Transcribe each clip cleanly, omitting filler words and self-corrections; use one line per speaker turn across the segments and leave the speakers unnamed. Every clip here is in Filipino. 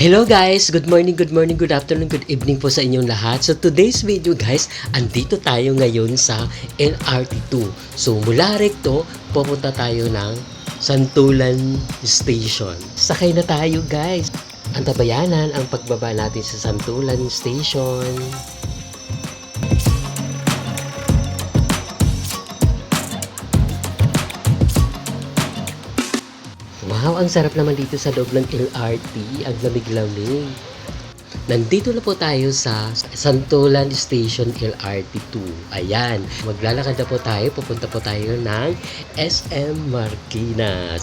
Hello guys! Good morning, good afternoon, good evening po sa inyong lahat. So today's video guys, andito tayo ngayon sa LRT2. So mula recto, pupunta tayo ng Santulan Station. Sakay na tayo guys! Antabayanan ang pagbaba natin sa Santulan Station. Wow, ang sarap naman dito sa loob ng LRT. Ang lamig-lamig. Nandito na po tayo sa Santulan Station LRT2. Ayan, maglalakad na po tayo. Pupunta po tayo ng SM Marikina.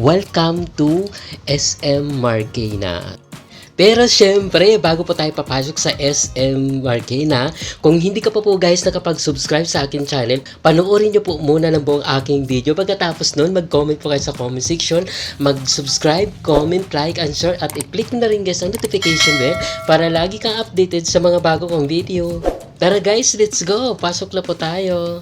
Welcome to SM Marikina. Pero syempre, bago po tayo papasok sa SM Marikina, kung hindi ka pa po guys nakapag-subscribe sa akin channel, panoorin nyo po muna ng buong aking video. Pagkatapos nun, mag-comment po kayo sa comment section, mag-subscribe, comment, like, and share, at i-click na rin guys ang notification bell para lagi kang updated sa mga bago kong video. Tara guys, let's go! Pasok na po tayo!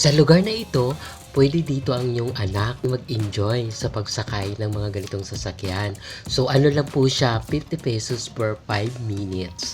Sa lugar na ito, pwede dito ang iyong anak mag-enjoy sa pagsakay ng mga ganitong sasakyan. So ano lang po siya, 50 pesos per 5 minutes.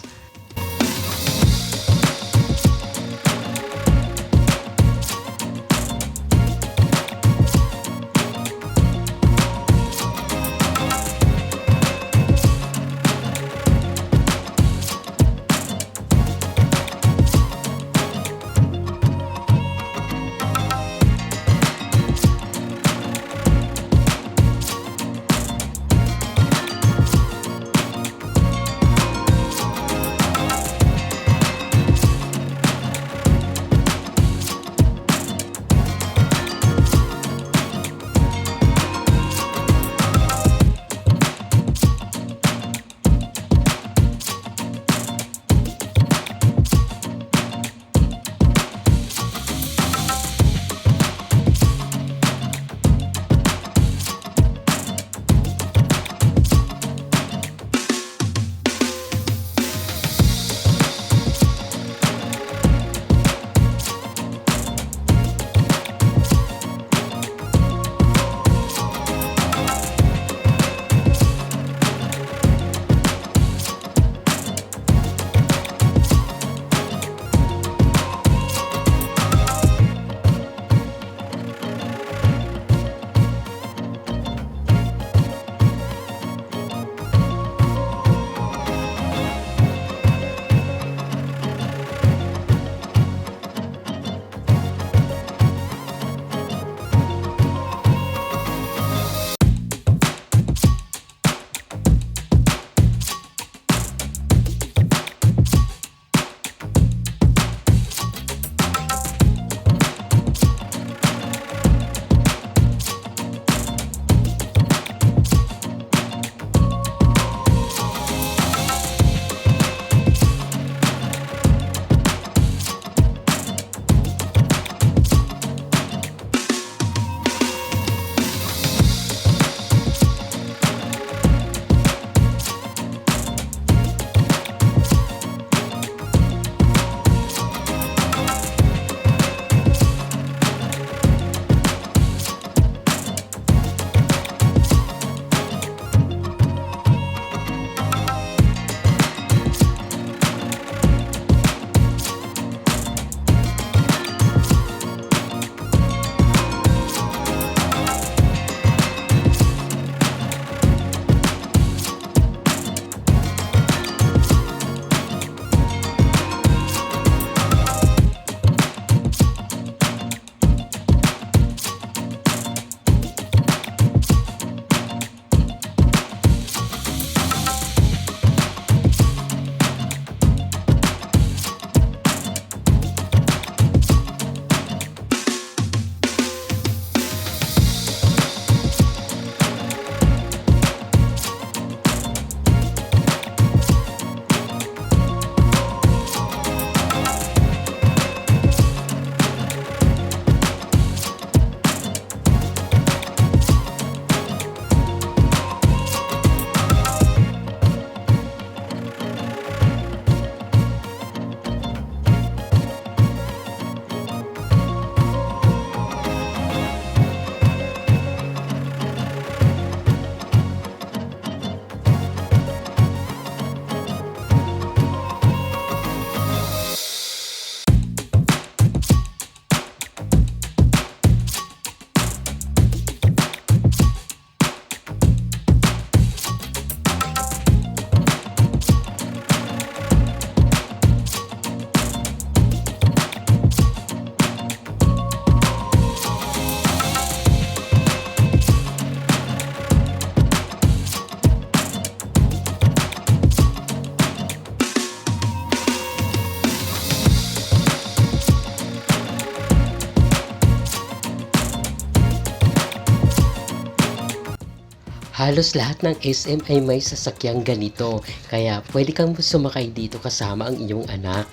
Halos lahat ng SM ay may sasakyang ganito, kaya pwede kang sumakay dito kasama ang iyong anak.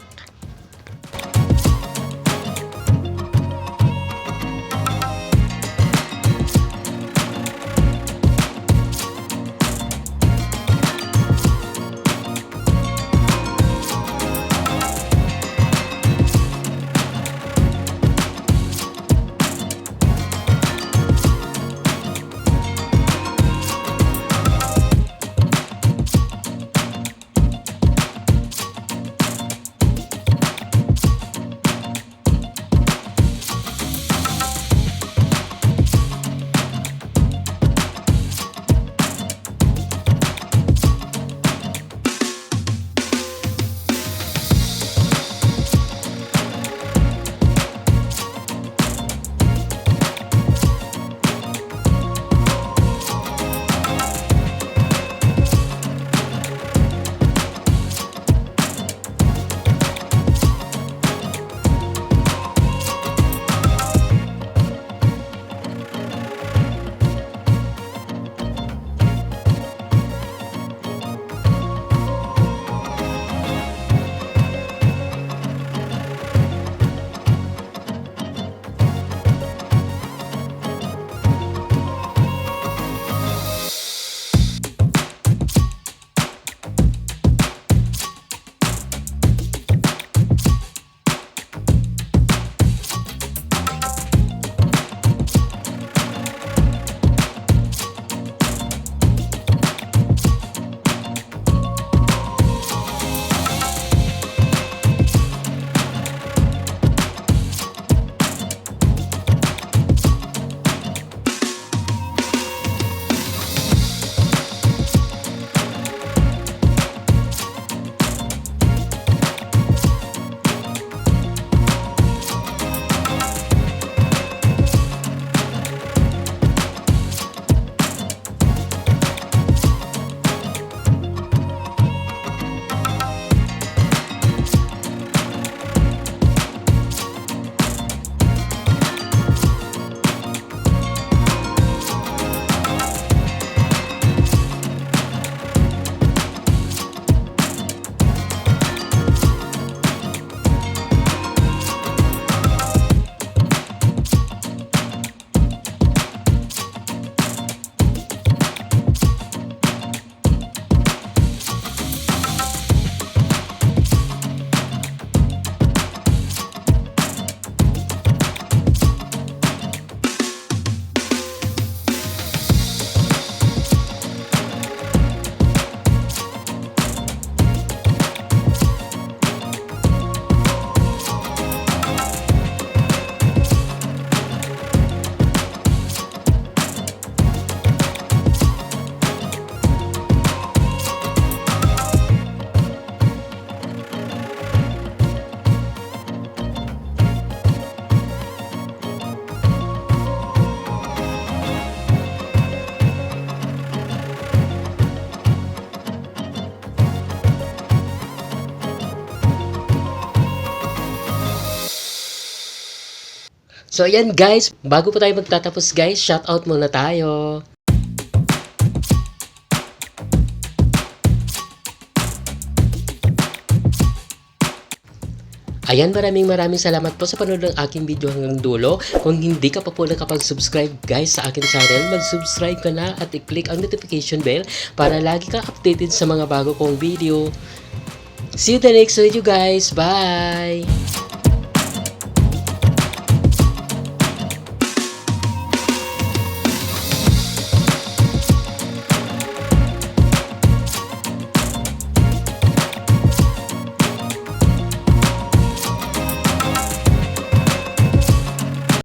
So ayan guys, bago po tayo magtatapos guys, shoutout muna tayo. Ayan, maraming salamat po sa panonood ng aking video hanggang dulo. Kung hindi ka pa po nakapag-subscribe guys sa akin channel, mag-subscribe ka na at i-click ang notification bell para lagi ka updated sa mga bago kong video. See you the next video guys. Bye!